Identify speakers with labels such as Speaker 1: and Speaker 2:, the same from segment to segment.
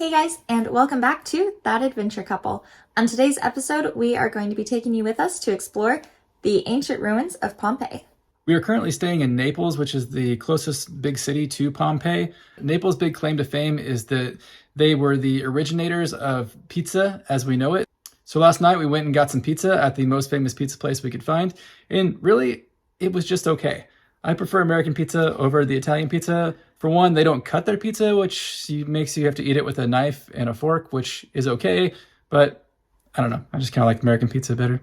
Speaker 1: Hey guys, and welcome back to That Adventure Couple. On today's episode, we are going to be taking you with us to explore the ancient ruins of Pompeii.
Speaker 2: We are currently staying in Naples, which is the closest big city to Pompeii. Naples' big claim to fame is that they were the originators of pizza as we know it. So last night we went and got some pizza at the most famous pizza place we could find, and really, it was just okay. I prefer American pizza over the Italian pizza. For one, they don't cut their pizza, which makes you have to eat it with a knife and a fork, which is okay, but I don't know. I just kind of like American pizza better.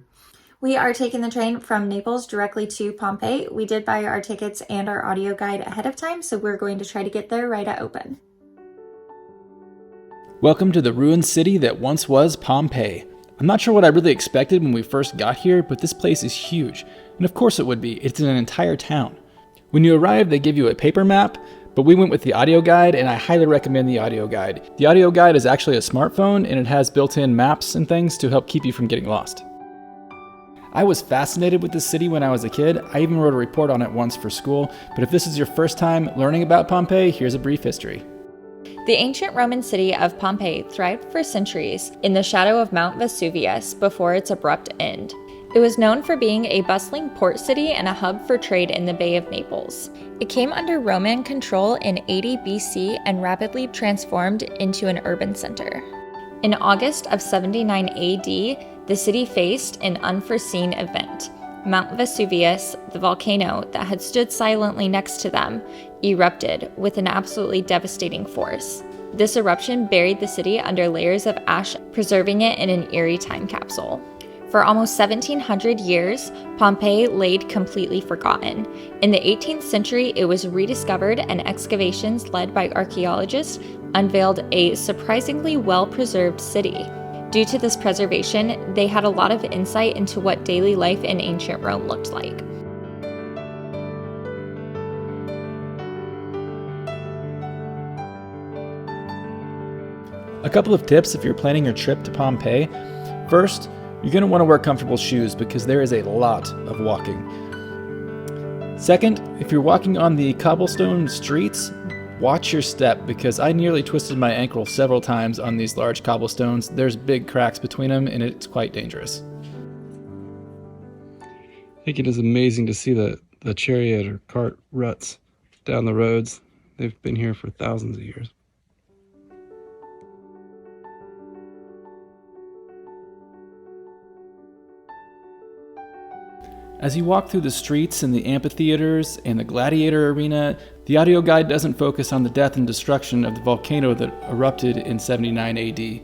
Speaker 1: We are taking the train from Naples directly to Pompeii. We did buy our tickets and our audio guide ahead of time, so we're going to try to get there right at open.
Speaker 2: Welcome to the ruined city that once was Pompeii. I'm not sure what I really expected when we first got here, but this place is huge. And of course it would be. It's an entire town. When you arrive, they give you a paper map, but we went with the audio guide, and I highly recommend the audio guide. The audio guide is actually a smartphone, and it has built-in maps and things to help keep you from getting lost. I was fascinated with this city when I was a kid. I even wrote a report on it once for school, but if this is your first time learning about Pompeii, here's a brief history.
Speaker 1: The ancient Roman city of Pompeii thrived for centuries in the shadow of Mount Vesuvius before its abrupt end. It was known for being a bustling port city and a hub for trade in the Bay of Naples. It came under Roman control in 80 BC and rapidly transformed into an urban center. In August of 79 AD, the city faced an unforeseen event. Mount Vesuvius, the volcano that had stood silently next to them, erupted with an absolutely devastating force. This eruption buried the city under layers of ash, preserving it in an eerie time capsule. For almost 1,700 years, Pompeii laid completely forgotten. In the 18th century, it was rediscovered, and excavations led by archaeologists unveiled a surprisingly well-preserved city. Due to this preservation, they had a lot of insight into what daily life in ancient Rome looked like.
Speaker 2: A couple of tips if you're planning your trip to Pompeii. First, you're going to want to wear comfortable shoes because there is a lot of walking. Second, if you're walking on the cobblestone streets, watch your step because I nearly twisted my ankle several times on these large cobblestones. There's big cracks between them and it's quite dangerous. I think it is amazing to see the chariot or cart ruts down the roads. They've been here for thousands of years. As you walk through the streets and the amphitheaters and the gladiator arena, the audio guide doesn't focus on the death and destruction of the volcano that erupted in 79 AD.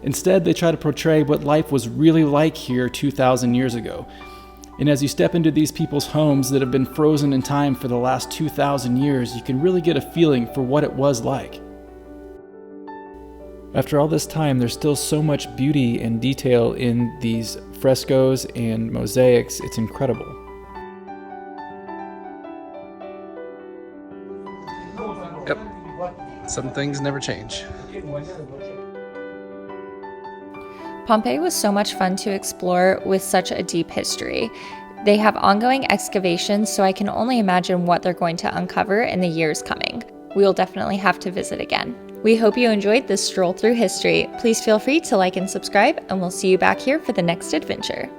Speaker 2: Instead, they try to portray what life was really like here 2,000 years ago. And as you step into these people's homes that have been frozen in time for the last 2,000 years, you can really get a feeling for what it was like. After all this time, there's still so much beauty and detail in these frescoes and mosaics. It's incredible. Yep, some things never change.
Speaker 1: Pompeii was so much fun to explore with such a deep history. They have ongoing excavations, so I can only imagine what they're going to uncover in the years coming. We'll definitely have to visit again. We hope you enjoyed this stroll through history. Please feel free to like and subscribe, and we'll see you back here for the next adventure.